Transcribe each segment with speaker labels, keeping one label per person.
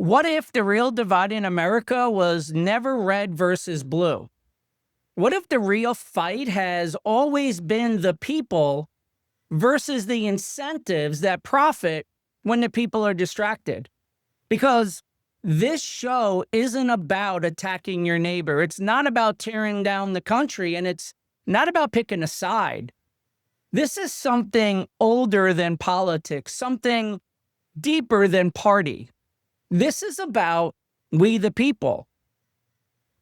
Speaker 1: What if the real divide in America was never red versus blue? What if the real fight has always been the people versus the incentives that profit when the people are distracted? Because this show isn't about attacking your neighbor. It's not about tearing down the country, and it's not about picking a side. This is something older than politics, something deeper than party. This is about we the people.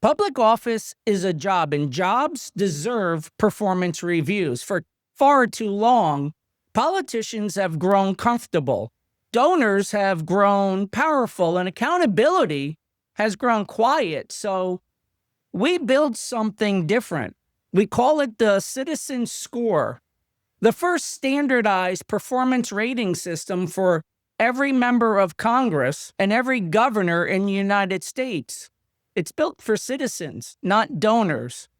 Speaker 1: Public office is a job, and jobs deserve performance reviews. For far too long, politicians have grown comfortable. Donors have grown powerful, and accountability has grown quiet. So we build something different. We call it the citizen score, the first standardized performance rating system for every member of Congress and every governor in the United States. It's built for citizens, not donors,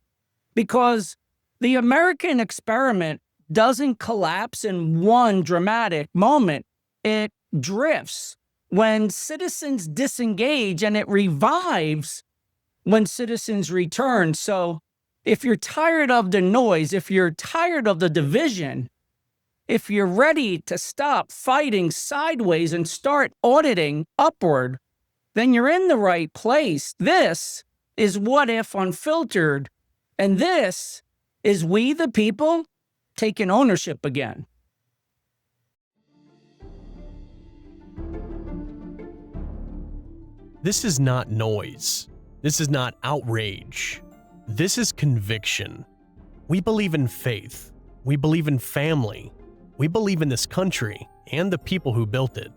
Speaker 1: because the American experiment doesn't collapse in one dramatic moment. It drifts when citizens disengage, and it revives when citizens return. So if you're tired of the noise, if you're tired of the division, if you're ready to stop fighting sideways and start auditing upward, then you're in the right place. This is What If Unfiltered, and this is we the people taking ownership again.
Speaker 2: This is not noise. This is not outrage. This is conviction. We believe in faith. We believe in family. We believe in this country and the people who built it.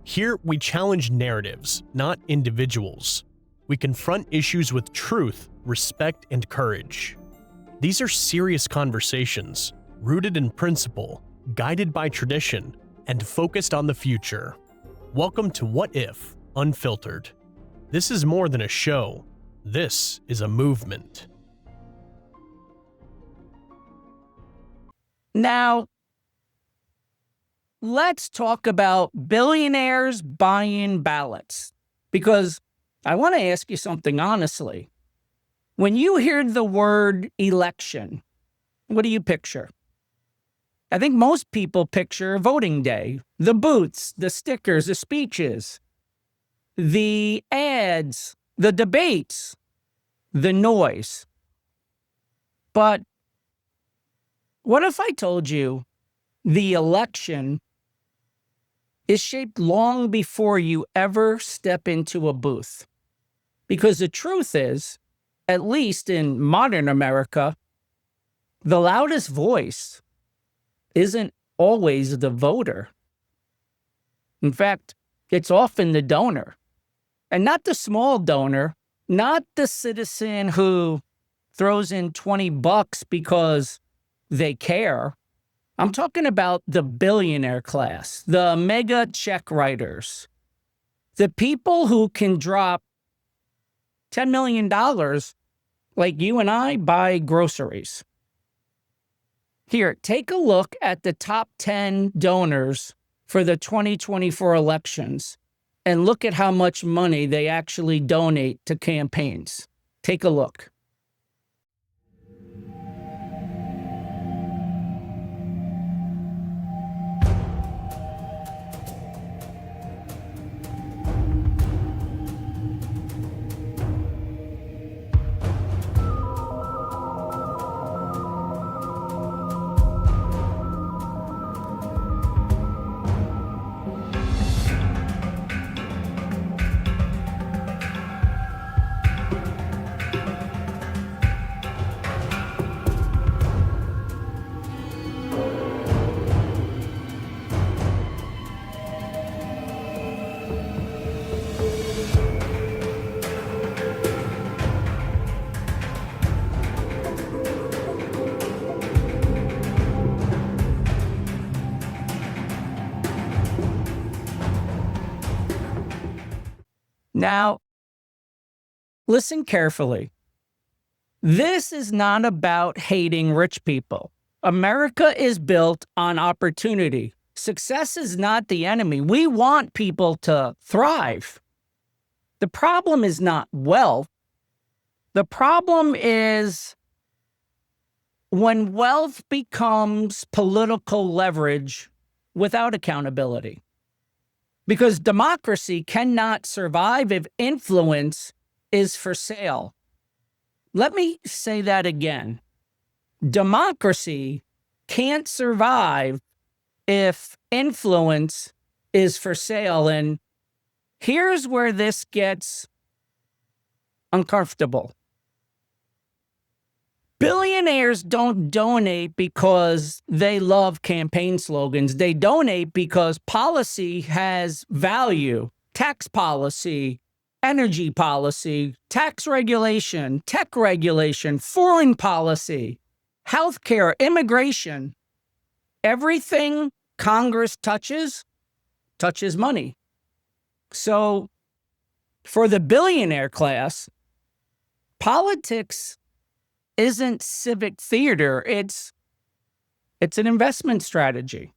Speaker 2: Here, we challenge narratives, not individuals. We confront issues with truth, respect, and courage. These are serious conversations, rooted in principle, guided by tradition, and focused on the future. Welcome to What If Unfiltered. This is more than a show. This is a movement.
Speaker 1: Now, let's talk about billionaires buying ballots, because I want to ask you something honestly. When you hear the word election, what do you picture? I think most people picture voting day, the booths, the stickers, the speeches, the ads, the debates, the noise. But what if I told you the election is shaped long before you ever step into a booth? Because the truth is, at least in modern America, the loudest voice isn't always the voter. In fact, it's often the donor. And not the small donor, not the citizen who throws in $20 because they care. I'm talking about the billionaire class, the mega check writers, the people who can drop $10 million like you and I buy groceries. Here, take a look at the top 10 donors for the 2024 elections and look at how much money they actually donate to campaigns. Take a look. Now, listen carefully. This is not about hating rich people. America is built on opportunity. Success is not the enemy. We want people to thrive. The problem is not wealth. The problem is when wealth becomes political leverage without accountability. Because democracy cannot survive if influence is for sale. Let me say that again. Democracy can't survive if influence is for sale. And here's where this gets uncomfortable. Billionaires don't donate because they love campaign slogans. They donate because policy has value. Tax policy, energy policy, tax regulation, tech regulation, foreign policy, healthcare, immigration. Everything Congress touches money. So for the billionaire class, politics isn't civic theater. It's an investment strategy.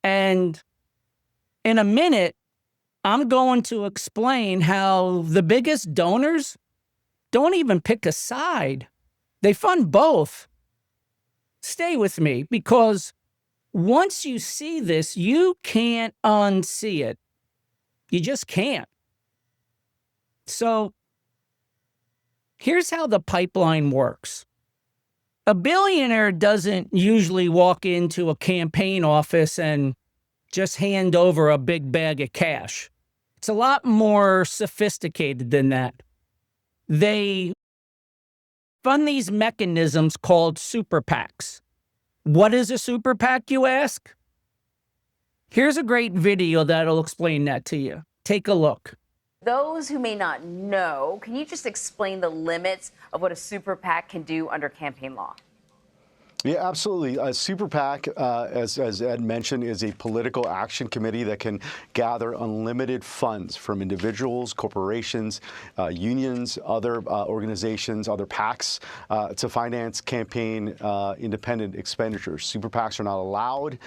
Speaker 1: And in a minute, I'm going to explain how the biggest donors don't even pick a side. They fund both. Stay with me, because once you see this, you can't unsee it. You just can't. So here's how the pipeline works. A billionaire doesn't usually walk into a campaign office and just hand over a big bag of cash. It's a lot more sophisticated than that. They fund these mechanisms called super PACs. What is a super PAC, you ask? Here's a great video that'll explain that to you. Take a look.
Speaker 3: Those who may not know, can you just explain the limits of what a super PAC can do under campaign law?
Speaker 4: Yeah, absolutely. A super PAC, as Ed mentioned, is a political action committee that can gather unlimited funds from individuals, corporations, unions, other organizations, other PACs to finance campaign independent expenditures. Super PACs are not allowed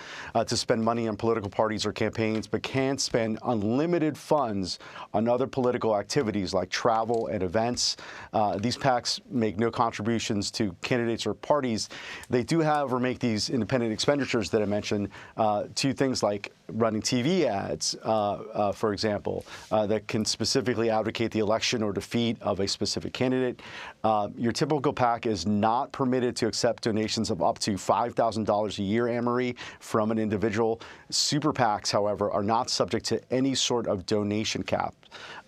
Speaker 4: to spend money on political parties or campaigns, but can spend unlimited funds on other political activities like travel and events. These PACs make no contributions to candidates or parties. They do, however, make these independent expenditures that I mentioned to things like running TV ads, for example, that can specifically advocate the election or defeat of a specific candidate. Your typical PAC is not permitted to accept donations of up to $5,000 a year, Anne-Marie, from an individual. Super PACs, however, are not subject to any sort of donation cap.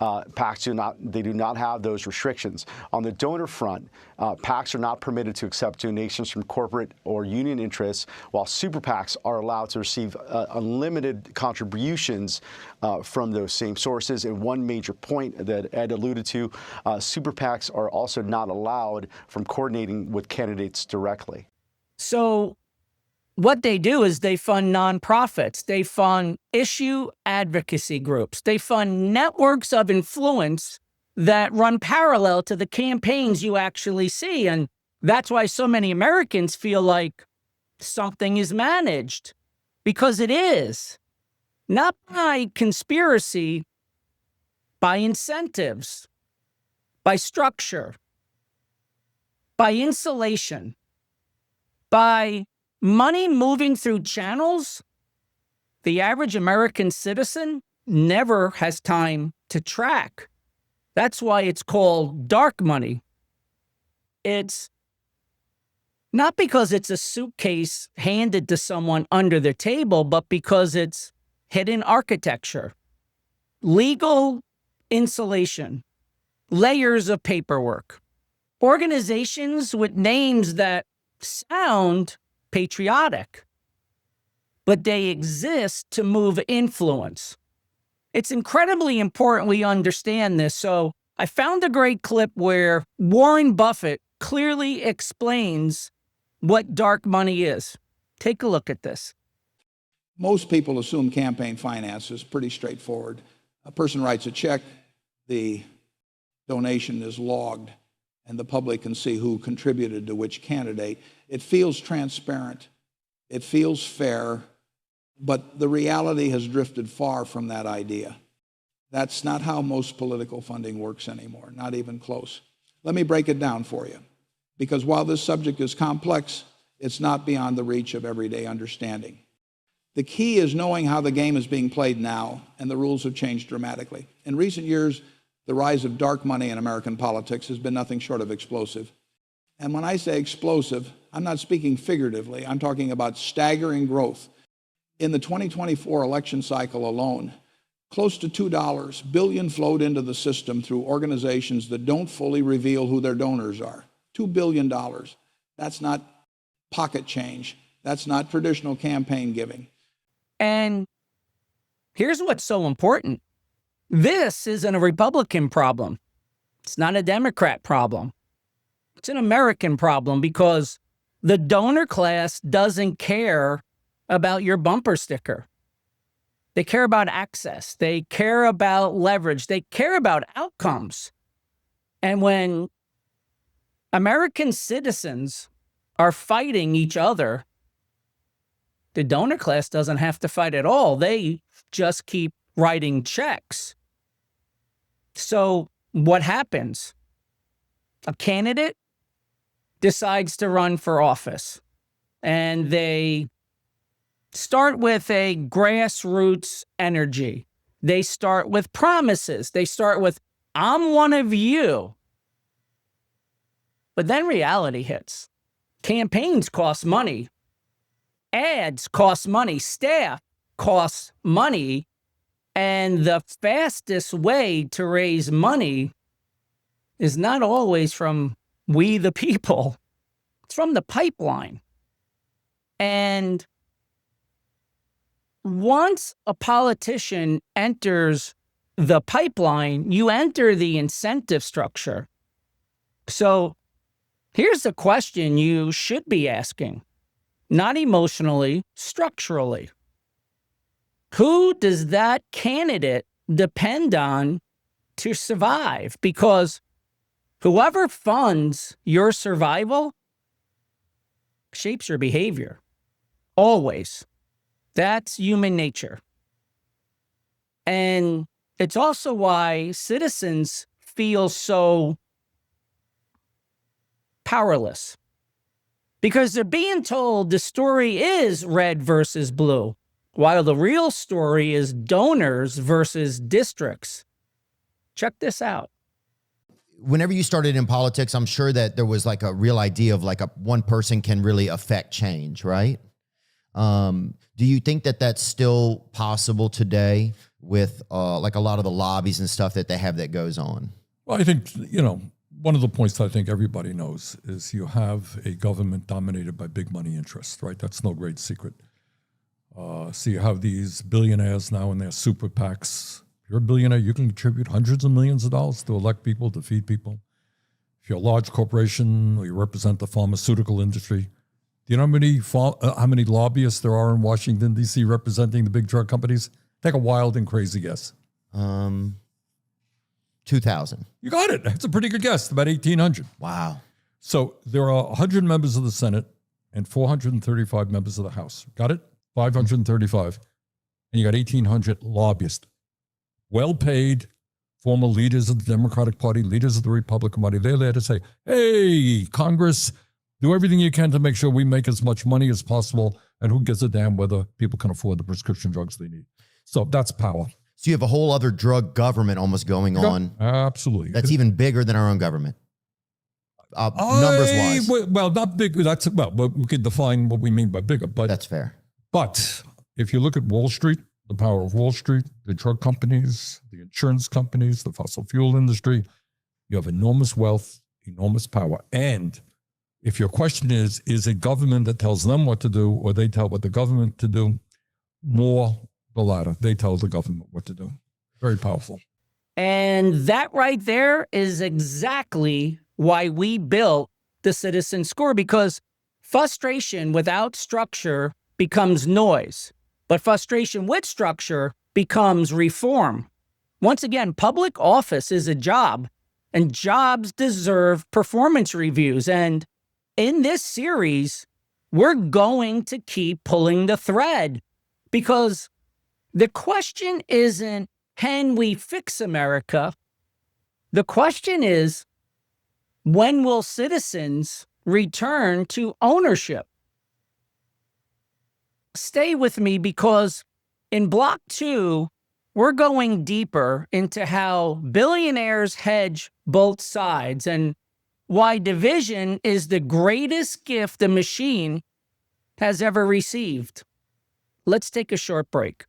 Speaker 4: PACs do not have those restrictions. On the donor front, PACs are not permitted to accept donations from corporate or union interests, while super PACs are allowed to receive unlimited contributions from those same sources. And one major point that Ed alluded to, super PACs are also not allowed from coordinating with candidates directly.
Speaker 1: So what they do is they fund nonprofits, they fund issue advocacy groups, they fund networks of influence that run parallel to the campaigns you actually see. And that's why so many Americans feel like something is managed, because it is. Not by conspiracy, by incentives, by structure, by insulation, by money moving through channels the average American citizen never has time to track. That's why it's called dark money. It's not because it's a suitcase handed to someone under the table, but because it's hidden architecture, legal insulation, layers of paperwork, organizations with names that sound patriotic, but they exist to move influence. It's incredibly important we understand this. So I found a great clip where Warren Buffett clearly explains what dark money is. Take a look at this.
Speaker 5: Most people assume campaign finance is pretty straightforward. A person writes a check, the donation is logged, and the public can see who contributed to which candidate. It feels transparent. It feels fair, but the reality has drifted far from that idea. That's not how most political funding works anymore, not even close. Let me break it down for you, because while this subject is complex, it's not beyond the reach of everyday understanding. The key is knowing how the game is being played now, and the rules have changed dramatically. In recent years, the rise of dark money in American politics has been nothing short of explosive. And when I say explosive, I'm not speaking figuratively. I'm talking about staggering growth. In the 2024 election cycle alone, close to $2 billion flowed into the system through organizations that don't fully reveal who their donors are. $2 billion. That's not pocket change. That's not traditional campaign giving.
Speaker 1: And here's what's so important. This isn't a Republican problem. It's not a Democrat problem. It's an American problem, because the donor class doesn't care about your bumper sticker. They care about access. They care about leverage. They care about outcomes. And when American citizens are fighting each other, the donor class doesn't have to fight at all. They just keep writing checks. So what happens? A candidate decides to run for office, and they start with a grassroots energy. They start with promises. They start with, I'm one of you. But then reality hits. Campaigns cost money. Ads cost money. Staff costs money. And the fastest way to raise money is not always from we the people. It's from the pipeline. And once a politician enters the pipeline, you enter the incentive structure. So here's the question you should be asking, not emotionally, structurally. Who does that candidate depend on to survive? Because whoever funds your survival shapes your behavior. Always. That's human nature. And it's also why citizens feel so powerless. Because they're being told the story is red versus blue, while the real story is donors versus districts. Check this out.
Speaker 6: Whenever you started in politics, I'm sure that there was like a real idea of like one person can really affect change, right? Do you think that that's still possible today with like a lot of the lobbies and stuff that they have that goes on?
Speaker 7: Well, I think, one of the points that I think everybody knows is you have a government dominated by big money interests, right? That's no great secret. So you have these billionaires now in their super PACs. If you're a billionaire, you can contribute hundreds of millions of dollars to elect people, to feed people. If you're a large corporation or you represent the pharmaceutical industry, do you know how many lobbyists there are in Washington, D.C. representing the big drug companies? Take a wild and crazy guess.
Speaker 6: 2,000.
Speaker 7: You got it. That's a pretty good guess. About 1,800.
Speaker 6: Wow.
Speaker 7: So there are 100 members of the Senate and 435 members of the House. Got it? 535. And you got 1,800 lobbyists. Well-paid, former leaders of the Democratic Party, leaders of the Republican Party. They're there to say, hey, Congress, do everything you can to make sure we make as much money as possible, and who gives a damn whether people can afford the prescription drugs they need. So that's power.
Speaker 6: So you have a whole other drug government almost going on.
Speaker 7: Absolutely.
Speaker 6: That's even bigger than our own government. Numbers wise.
Speaker 7: Well, not big. We can define what we mean by bigger, but
Speaker 6: that's fair.
Speaker 7: But if you look at Wall Street, the power of Wall Street, the drug companies, the insurance companies, the fossil fuel industry, you have enormous wealth, enormous power. And if your question is it government that tells them what to do, or they tell what the government to do? More the latter. They tell the government what to do. Very powerful.
Speaker 1: And that right there is exactly why we built the citizen score, because frustration without structure becomes noise, but frustration with structure becomes reform. Once again, public office is a job, and jobs deserve performance reviews. And in this series, we're going to keep pulling the thread, because the question isn't can we fix America? The question is, when will citizens return to ownership? Stay with me, because in Block 2, we're going deeper into how billionaires hedge both sides and why division is the greatest gift the machine has ever received. Let's take a short break.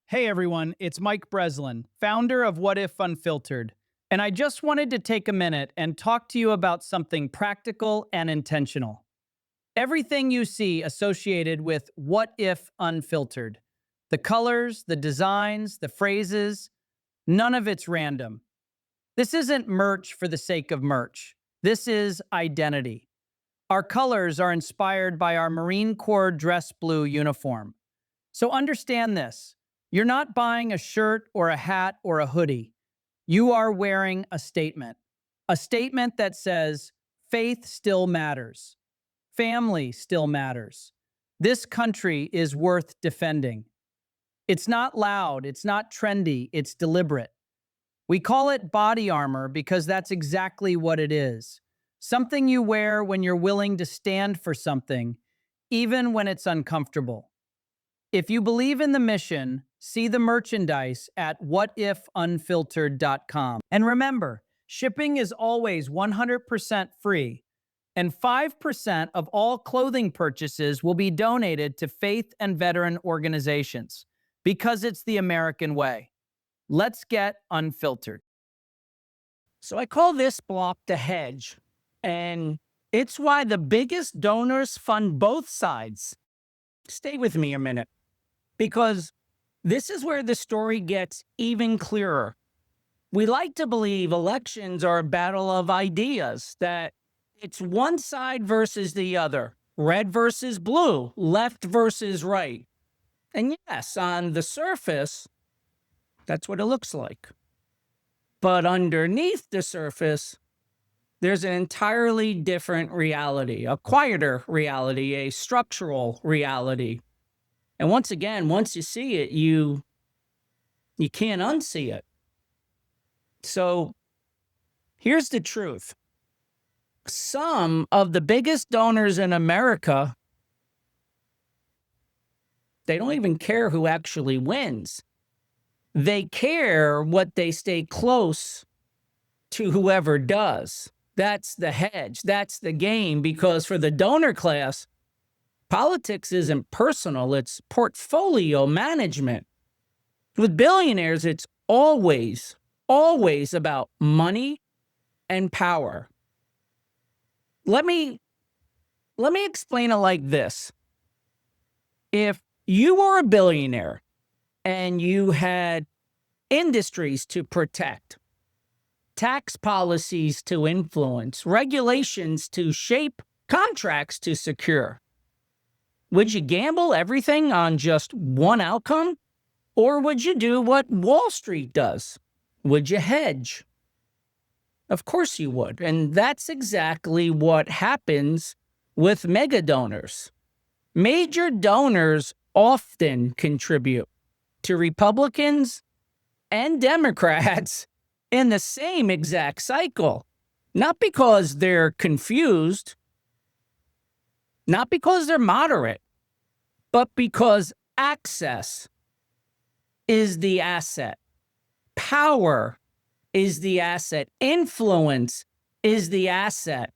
Speaker 8: Hey everyone, it's Mike Breslin, founder of What If Unfiltered, and I just wanted to take a minute and talk to you about something practical and intentional. Everything you see associated with What If Unfiltered, the colors, the designs, the phrases, none of it's random. This isn't merch for the sake of merch. This is identity. Our colors are inspired by our Marine Corps dress blue uniform. So understand this. You're not buying a shirt or a hat or a hoodie. You are wearing a statement that says, faith still matters. Family still matters. This country is worth defending. It's not loud, it's not trendy, it's deliberate. We call it body armor because that's exactly what it is. Something you wear when you're willing to stand for something, even when it's uncomfortable. If you believe in the mission, see the merchandise at whatifunfiltered.com. And remember, shipping is always 100% free, and 5% of all clothing purchases will be donated to faith and veteran organizations, because it's the American way. Let's get unfiltered.
Speaker 1: So I call this block the hedge, and it's why the biggest donors fund both sides. Stay with me a minute, because this is where the story gets even clearer. We like to believe elections are a battle of ideas, that it's one side versus the other, red versus blue, left versus right. And yes, on the surface, that's what it looks like. But underneath the surface, there's an entirely different reality, a quieter reality, a structural reality. And once again, once you see it, you can't unsee it. So here's the truth. Some of the biggest donors in America, they don't even care who actually wins. They care what they stay close to whoever does. That's the hedge. That's the game, because for the donor class, politics isn't personal, it's portfolio management. With billionaires, it's always about money and power. Let me explain it like this. If you were a billionaire and you had industries to protect, tax policies to influence, regulations to shape, contracts to secure, would you gamble everything on just one outcome? Or would you do what Wall Street does? Would you hedge? Of course you would. And that's exactly what happens with mega donors. Major donors often contribute to Republicans and Democrats in the same exact cycle. Not because they're confused, not because they're moderate, but because access is the asset. Power is the asset. Influence is the asset.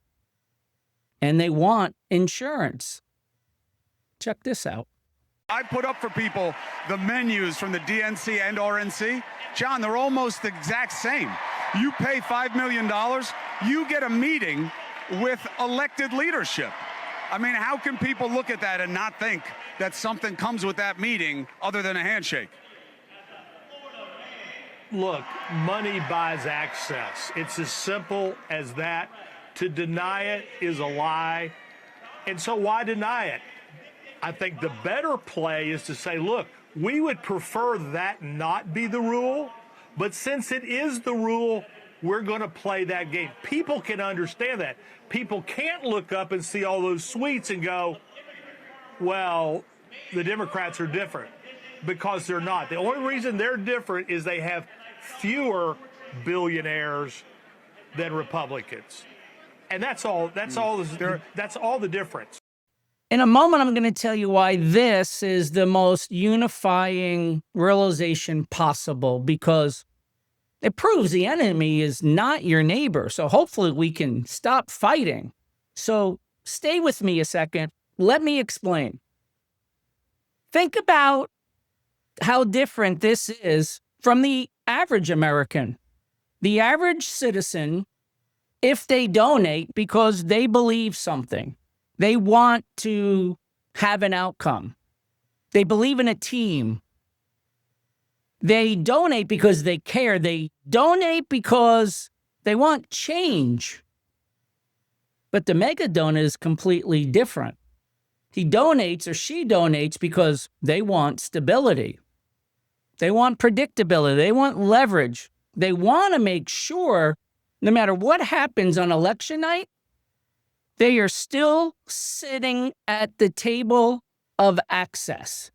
Speaker 1: And they want insurance. Check this out.
Speaker 9: I put up for people the menus from the DNC and RNC. John, they're almost the exact same. You pay $5 million, you get a meeting with elected leadership. I mean, how can people look at that and not think that something comes with that meeting other than a handshake?
Speaker 10: Look, money buys access. It's as simple as that. To deny it is a lie. And so why deny it? I think the better play is to say, look, we would prefer that not be the rule, but since it is the rule, we're going to play that game. People can understand that. People can't look up and see all those suites and go, well, the Democrats are different. because they're not. The only reason they're different is they have fewer billionaires than Republicans. And that's all the difference.
Speaker 1: In a moment, I'm going to tell you why this is the most unifying realization possible, because it proves the enemy is not your neighbor. So hopefully we can stop fighting. So stay with me a second. Let me explain. Think about how different this is from the average American. The average citizen, if they donate because they believe something, they want to have an outcome, they believe in a team, they donate because they care, they donate because they want change. But the mega donor is completely different. He donates or she donates because they want stability. They want predictability. They want leverage. They want to make sure no matter what happens on election night, they are still sitting at the table of access.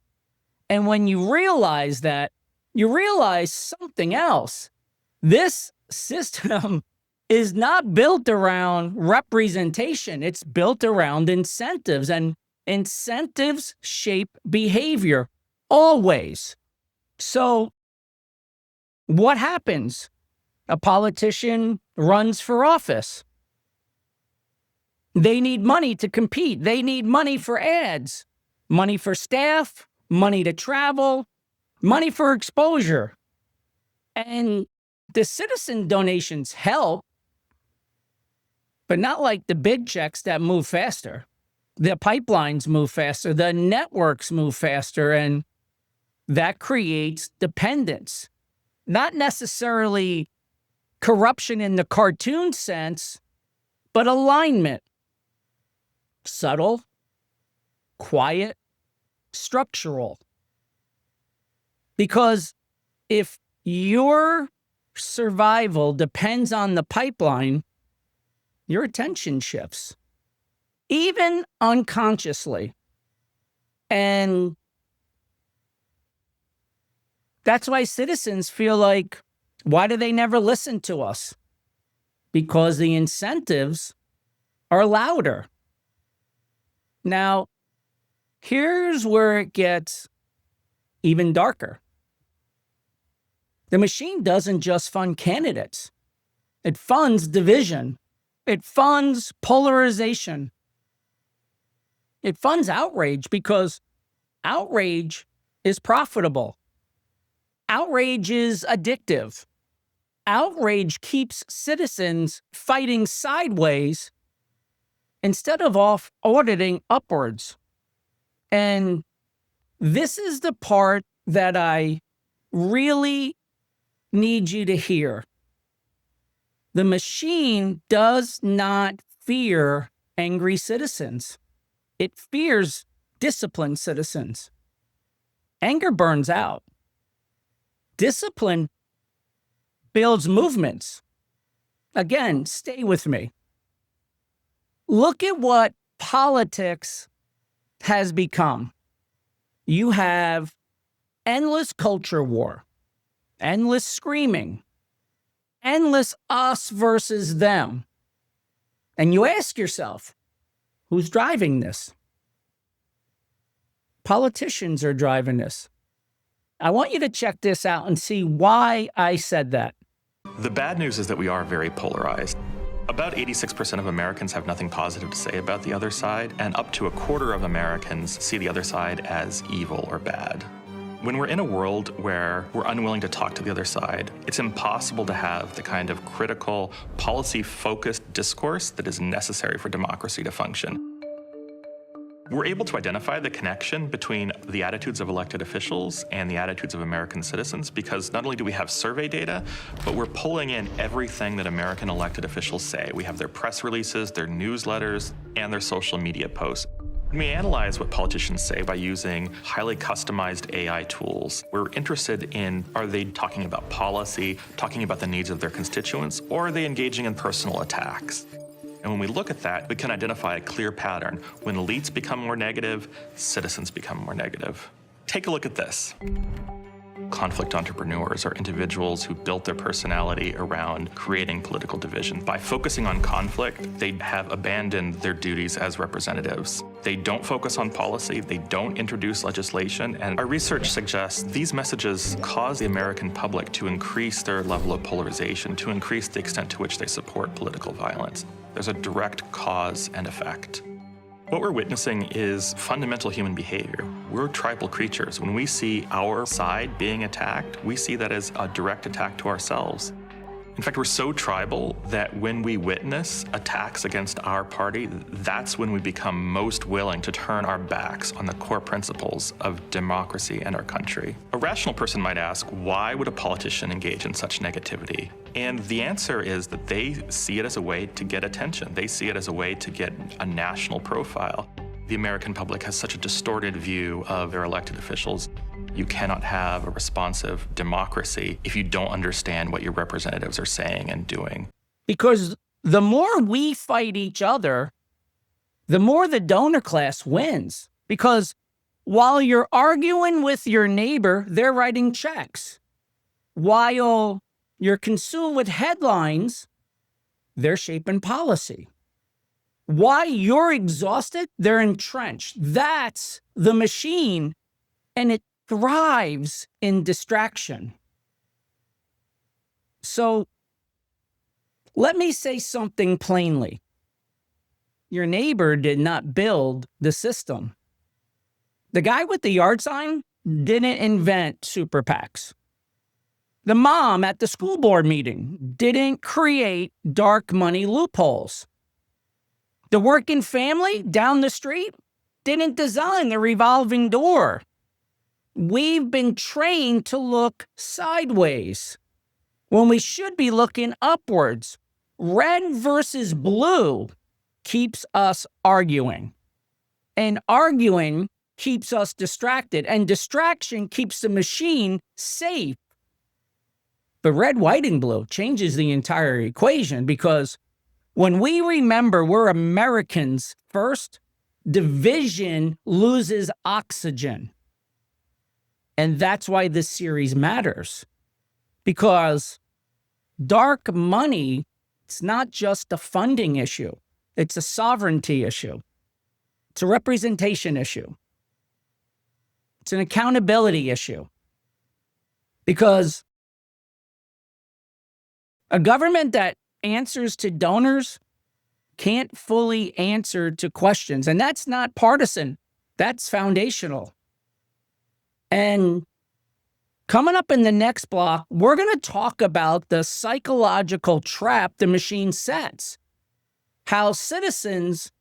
Speaker 1: And when you realize that, you realize something else. This system is not built around representation. It's built around incentives, and incentives shape behavior always. So what happens? A politician runs for office. They need money to compete. They need money for ads, money for staff, money to travel, money for exposure. And the citizen donations help, but not like the big checks that move faster. The pipelines move faster, the networks move faster, and that creates dependence. Not necessarily corruption in the cartoon sense, but alignment. Subtle, quiet, structural. Because if your survival depends on the pipeline, your attention shifts, even unconsciously. And that's why citizens feel like, why do they never listen to us? Because the incentives are louder. Now, here's where it gets even darker. The machine doesn't just fund candidates. It funds division. It funds polarization. It funds outrage because outrage is profitable. Outrage is addictive. Outrage keeps citizens fighting sideways instead of auditing upwards. And this is the part that I really need you to hear. The machine does not fear angry citizens. It fears disciplined citizens. Anger burns out. Discipline builds movements. Again, stay with me. Look at what politics has become. You have endless culture war, endless screaming, endless us versus them. And you ask yourself, who's driving this? Politicians are driving this. I want you to check this out and see why I said that.
Speaker 11: The bad news is that we are very polarized. About 86% of Americans have nothing positive to say about the other side, and up to a quarter of Americans see the other side as evil or bad. When we're in a world where we're unwilling to talk to the other side, it's impossible to have the kind of critical, policy-focused discourse that is necessary for democracy to function. We're able to identify the connection between the attitudes of elected officials and the attitudes of American citizens because not only do we have survey data, but we're pulling in everything that American elected officials say. We have their press releases, their newsletters, and their social media posts. And we analyze what politicians say by using highly customized AI tools. We're interested in, are they talking about policy, talking about the needs of their constituents, or are they engaging in personal attacks? And when we look at that, we can identify a clear pattern. When elites become more negative, citizens become more negative. Take a look at this. Conflict entrepreneurs are individuals who built their personality around creating political division. By focusing on conflict, they have abandoned their duties as representatives. They don't focus on policy, they don't introduce legislation, and our research suggests these messages cause the American public to increase their level of polarization, to increase the extent to which they support political violence. There's a direct cause and effect. What we're witnessing is fundamental human behavior. We're tribal creatures. When we see our side being attacked, we see that as a direct attack to ourselves. In fact, we're so tribal that when we witness attacks against our party, that's when we become most willing to turn our backs on the core principles of democracy and our country. A rational person might ask, why would a politician engage in such negativity? And the answer is that they see it as a way to get attention. They see it as a way to get a national profile. The American public has such a distorted view of their elected officials. You cannot have a responsive democracy if you don't understand what your representatives are saying and doing.
Speaker 1: Because the more we fight each other, the more the donor class wins. Because while you're arguing with your neighbor, they're writing checks. While you're consumed with headlines, they're shaping policy. While you're exhausted, they're entrenched. That's the machine, and it thrives in distraction. So let me say something plainly. Your neighbor did not build the system. The guy with the yard sign didn't invent super PACs. The mom at the school board meeting didn't create dark money loopholes. The working family down the street didn't design the revolving door. We've been trained to look sideways when we should be looking upwards. Red versus blue keeps us arguing, and arguing keeps us distracted, and distraction keeps the machine safe. But red, white, and blue changes the entire equation, because when we remember we're Americans first, division loses oxygen. And that's why this series matters. Because dark money, it's not just a funding issue. It's a sovereignty issue. It's a representation issue. It's an accountability issue. Because a government that answers to donors can't fully answer to questions. And that's not partisan. That's foundational. And coming up in the next block, we're going to talk about the psychological trap the machine sets. How citizens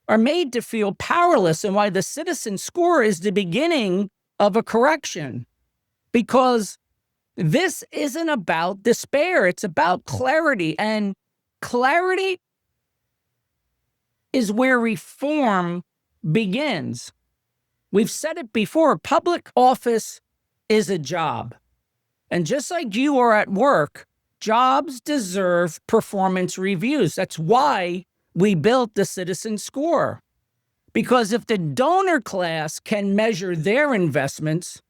Speaker 1: are made to feel powerless, and why the citizen score is the beginning of a correction. Because this isn't about despair. It's about clarity. And clarity is where reform begins. We've said it before, public office is a job. And just like you are at work, jobs deserve performance reviews. That's why we built the citizen score. Because if the donor class can measure their investments,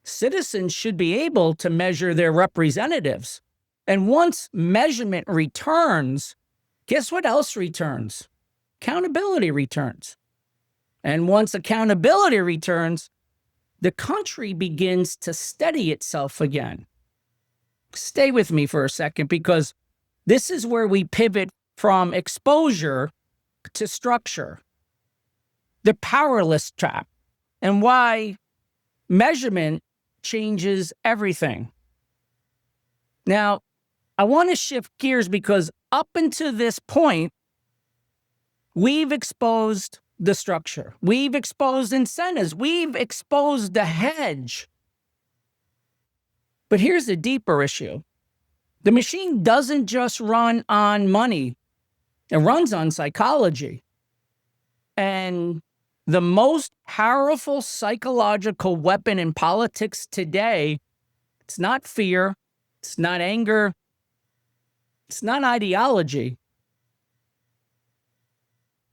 Speaker 1: citizens should be able to measure their representatives. And once measurement returns, guess what else returns? Accountability returns. And once accountability returns, the country begins to steady itself again. Stay with me for a second, because this is where we pivot from exposure to structure. The powerless trap, and why measurement changes everything. Now, I want to shift gears, because up until this point, we've exposed the structure. We've exposed incentives. We've exposed the hedge. But here's the deeper issue. The machine doesn't just run on money. It runs on psychology. And the most powerful psychological weapon in politics today, it's not fear, it's not anger, it's not ideology.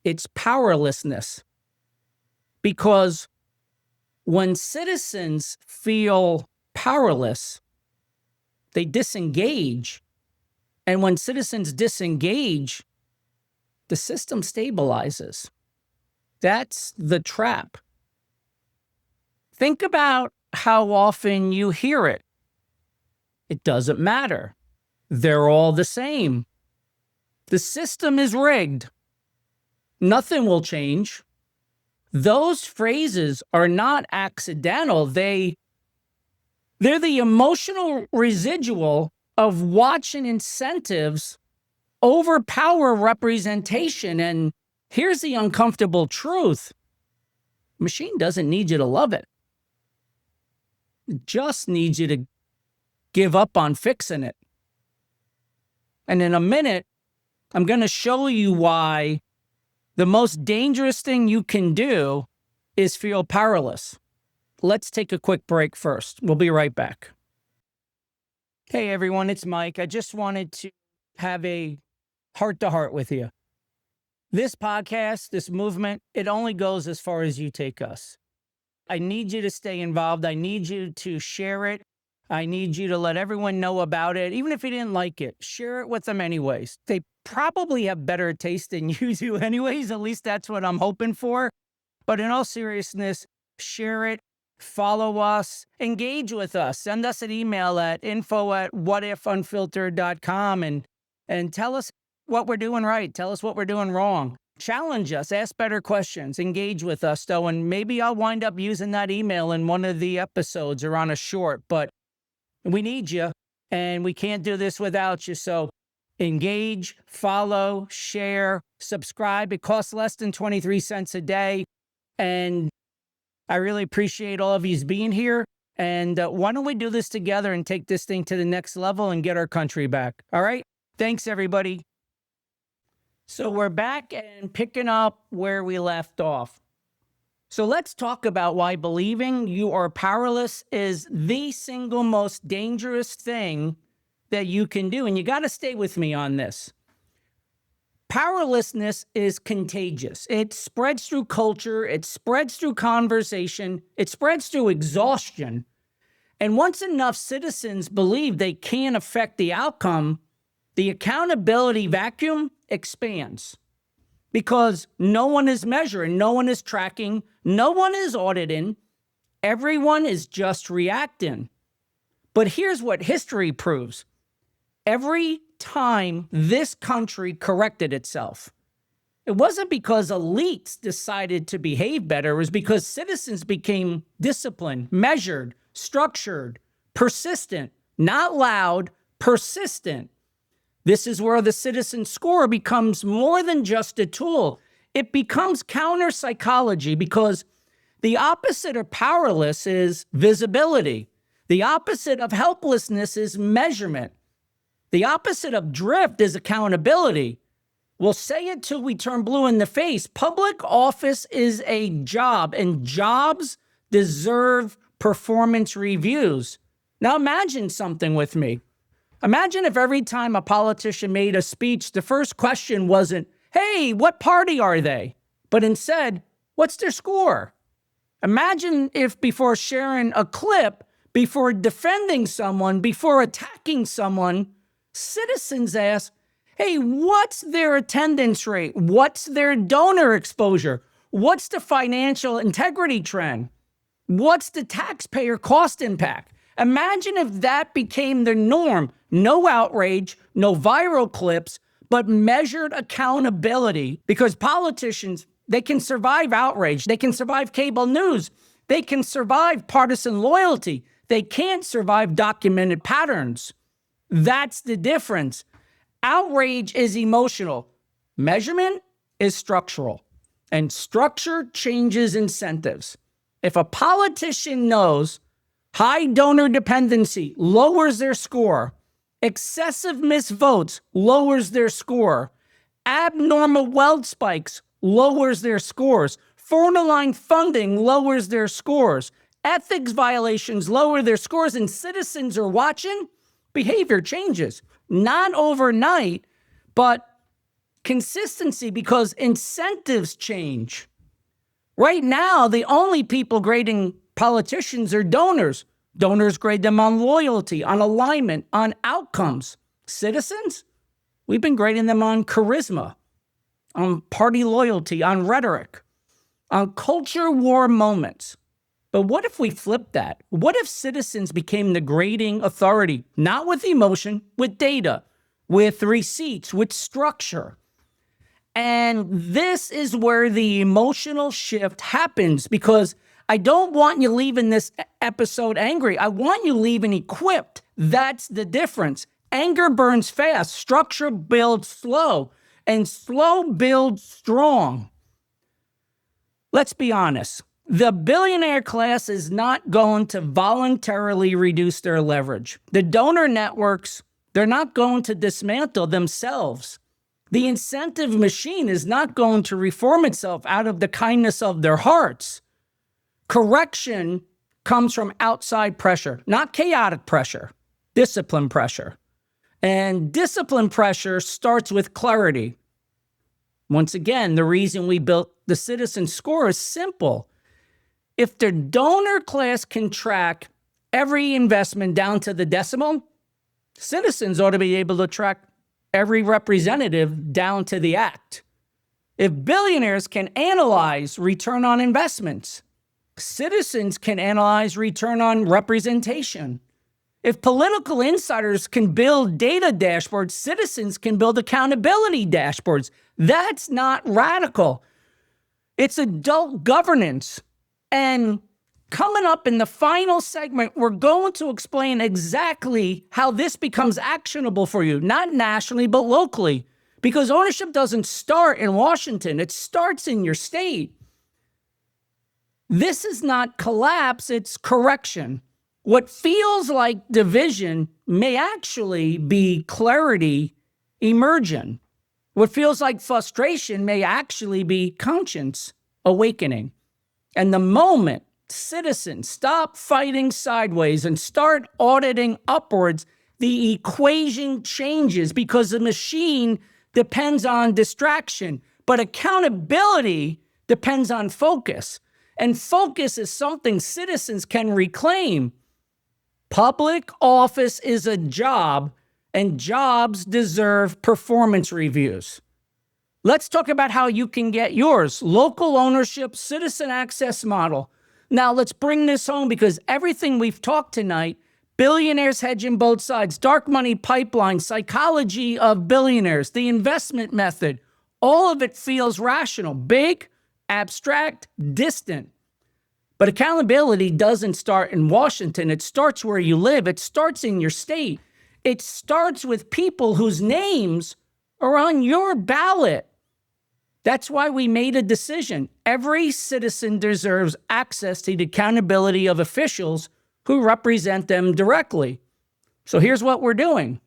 Speaker 1: It's powerlessness. Because When citizens feel powerless, they disengage. And when citizens disengage, the system stabilizes. That's the trap. Think about how often you hear it. It doesn't matter. They're all the same. The system is rigged. Nothing will change. Those phrases are not accidental. They're the emotional residual of watching incentives overpower representation. And here's the uncomfortable truth. Machine doesn't need you to love it. It just needs you to give up on fixing it. And in a minute, I'm going to show you why the most dangerous thing you can do is feel powerless. Let's take a quick break first. We'll be right back. Hey everyone, it's Mike. I just wanted to have a heart-to-heart with you. This podcast, this movement, it only goes as far as you take us. I need you to stay involved. I need you to share it. I need you to let everyone know about it. Even if you didn't like it, share it with them anyways. They probably have better taste than you do anyways. At least that's what I'm hoping for. But in all seriousness, share it, follow us, engage with us. Send us an email at info@whatifunfiltered.com and tell us what we're doing right. Tell us what we're doing wrong. Challenge us, ask better questions, engage with us though, and maybe I'll wind up using that email in one of the episodes or on a short, but we need you and we can't do this without you. So engage, follow, share, subscribe. It costs less than 23 cents a day. And I really appreciate all of you being here. And why don't we do this together and take this thing to the next level and get our country back? All right. Thanks, everybody. So we're back and picking up where we left off. So let's talk about why believing you are powerless is the single most dangerous thing that you can do. And you got to stay with me on this. Powerlessness is contagious. It spreads through culture. It spreads through conversation. It spreads through exhaustion. And once enough citizens believe they can't affect the outcome, the accountability vacuum expands. Because no one is measuring, no one is tracking, no one is auditing. Everyone is just reacting. But here's what history proves. Every time this country corrected itself, it wasn't because elites decided to behave better. It was because citizens became disciplined, measured, structured, persistent, not loud, persistent. This is where the citizen score becomes more than just a tool. It becomes counter psychology because the opposite of powerless is visibility. The opposite of helplessness is measurement. The opposite of drift is accountability. We'll say it till we turn blue in the face. Public office is a job, and jobs deserve performance reviews. Now imagine something with me. Imagine if every time a politician made a speech, the first question wasn't, hey, what party are they? But instead, what's their score? Imagine if before sharing a clip, before defending someone, before attacking someone, citizens ask, hey, what's their attendance rate? What's their donor exposure? What's the financial integrity trend? What's the taxpayer cost impact? Imagine if that became the norm. No outrage, no viral clips, but measured accountability. Because politicians, they can survive outrage. They can survive cable news. They can survive partisan loyalty. They can't survive documented patterns. That's the difference. Outrage is emotional. Measurement is structural. And structure changes incentives. If a politician knows high donor dependency lowers their score, excessive missed votes lowers their score, abnormal wealth spikes lowers their scores, foreign-aligned funding lowers their scores, ethics violations lower their scores, and citizens are watching, behavior changes. Not overnight, but consistency because incentives change. Right now, the only people grading Politicians are donors. Donors grade them on loyalty, on alignment, on outcomes. Citizens, we've been grading them on charisma, on party loyalty, on rhetoric, on culture war moments. But what if we flip that? What if citizens became the grading authority, not with emotion, with data, with receipts, with structure? And this is where the emotional shift happens, because I don't want you leaving this episode angry. I want you leaving equipped. That's the difference. Anger burns fast. Structure builds slow, and slow builds strong. Let's be honest. The billionaire class is not going to voluntarily reduce their leverage. The donor networks, they're not going to dismantle themselves. The incentive machine is not going to reform itself out of the kindness of their hearts. Correction comes from outside pressure, not chaotic pressure, discipline pressure. And discipline pressure starts with clarity. Once again, the reason we built the citizen score is simple. If the donor class can track every investment down to the decimal, citizens ought to be able to track every representative down to the act. If billionaires can analyze return on investments, citizens can analyze return on representation. If political insiders can build data dashboards, citizens can build accountability dashboards. That's not radical. It's adult governance. And coming up in the final segment, we're going to explain exactly how this becomes actionable for you, not nationally, but locally. Because ownership doesn't start in Washington, it starts in your state. This is not collapse, it's correction. What feels like division may actually be clarity emerging. What feels like frustration may actually be conscience awakening. And the moment citizens stop fighting sideways and start auditing upwards, the equation changes, because the machine depends on distraction, but accountability depends on focus. And focus is something citizens can reclaim. Public office is a job, and jobs deserve performance reviews. Let's talk about how you can get yours. Local ownership, citizen access model. Now let's bring this home, because everything we've talked tonight, billionaires hedging both sides, dark money pipeline, psychology of billionaires, the investment method, all of it feels rational, big, abstract, distant. But accountability doesn't start in Washington. It starts where you live. It starts in your state. It starts with people whose names are on your ballot. That's why we made a decision. Every citizen deserves access to the accountability of officials who represent them directly. So here's what we're doing.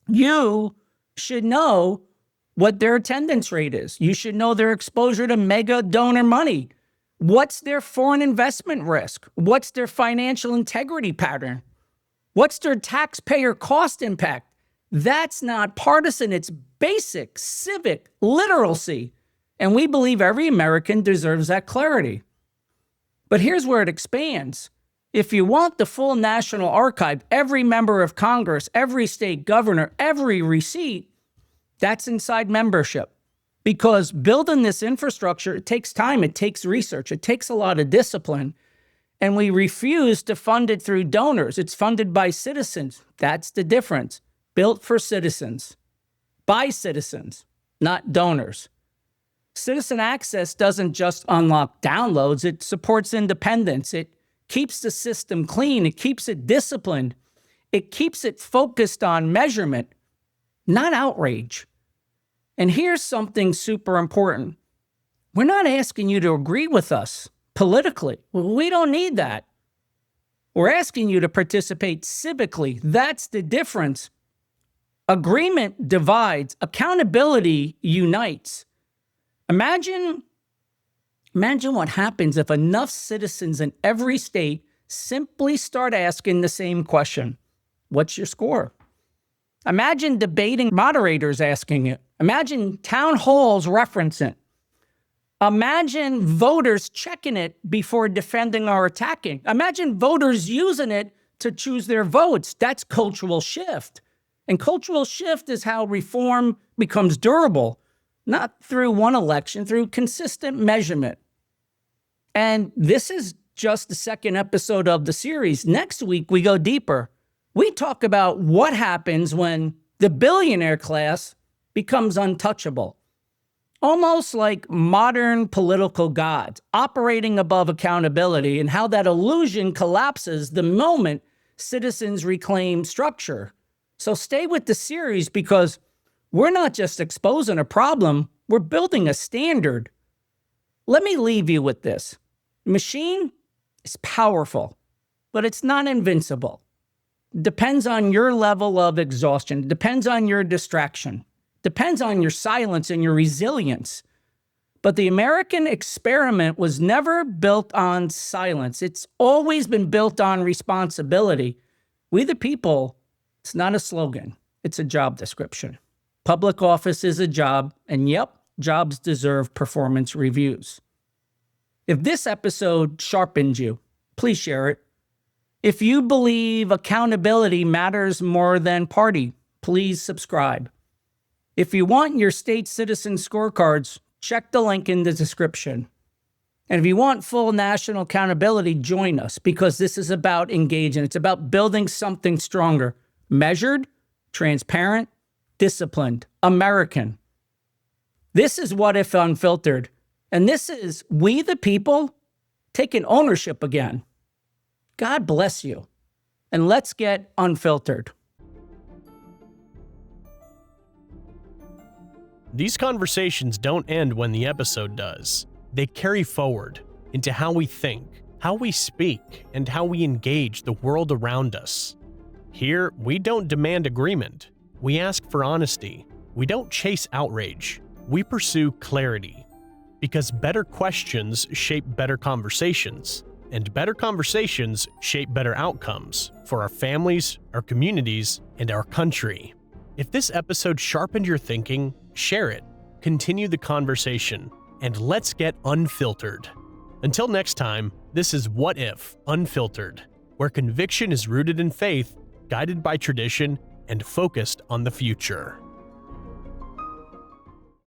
Speaker 1: You should know what their attendance rate is. You should know their exposure to mega donor money. What's their foreign investment risk? What's their financial integrity pattern? What's their taxpayer cost impact? That's not partisan. It's basic civic literacy. And we believe every American deserves that clarity. But here's where it expands. If you want the full National Archive, every member of Congress, every state governor, every receipt, that's inside membership. Because building this infrastructure, it takes time, it takes research, it takes a lot of discipline. And we refuse to fund it through donors. It's funded by citizens. That's the difference. Built for citizens, by citizens, not donors. Citizen access doesn't just unlock downloads, it supports independence. It keeps the system clean, it keeps it disciplined, it keeps it focused on measurement, not outrage. And here's something super important. We're not asking you to agree with us politically. We don't need that. We're asking you to participate civically. That's the difference. Agreement divides, accountability unites. Imagine what happens if enough citizens in every state simply start asking the same question. What's your score? Imagine debating moderators asking it. Imagine town halls referencing it. Imagine voters checking it before defending or attacking. Imagine voters using it to choose their votes. That's cultural shift. And cultural shift is how reform becomes durable, not through one election, through consistent measurement. And this is just the second episode of the series. Next week, we go deeper. We talk about what happens when the billionaire class becomes untouchable. Almost like modern political gods operating above accountability, and how that illusion collapses the moment citizens reclaim structure. So stay with the series, because we're not just exposing a problem, we're building a standard. Let me leave you with this. The machine is powerful, but it's not invincible. It depends on your level of exhaustion. It depends on your distraction. Depends on your silence and your resilience. But the American experiment was never built on silence. It's always been built on responsibility. We the people, it's not a slogan. It's a job description. Public office is a job, and yep, jobs deserve performance reviews. If this episode sharpened you, please share it. If you believe accountability matters more than party, please subscribe. If you want your state citizen scorecards, check the link in the description. And if you want full national accountability, join us, because this is about engaging. It's about building something stronger, measured, transparent, disciplined, American. This is What If Unfiltered. And this is we the people taking ownership again. God bless you. And let's get unfiltered.
Speaker 2: These conversations don't end when the episode does. They carry forward into how we think, how we speak, and how we engage the world around us. Here, we don't demand agreement. We ask for honesty. We don't chase outrage. We pursue clarity. Because better questions shape better conversations, and better conversations shape better outcomes for our families, our communities, and our country. If this episode sharpened your thinking, share it, continue the conversation, and let's get unfiltered. Until next time, this is What If Unfiltered, where conviction is rooted in faith, guided by tradition, and focused on the future.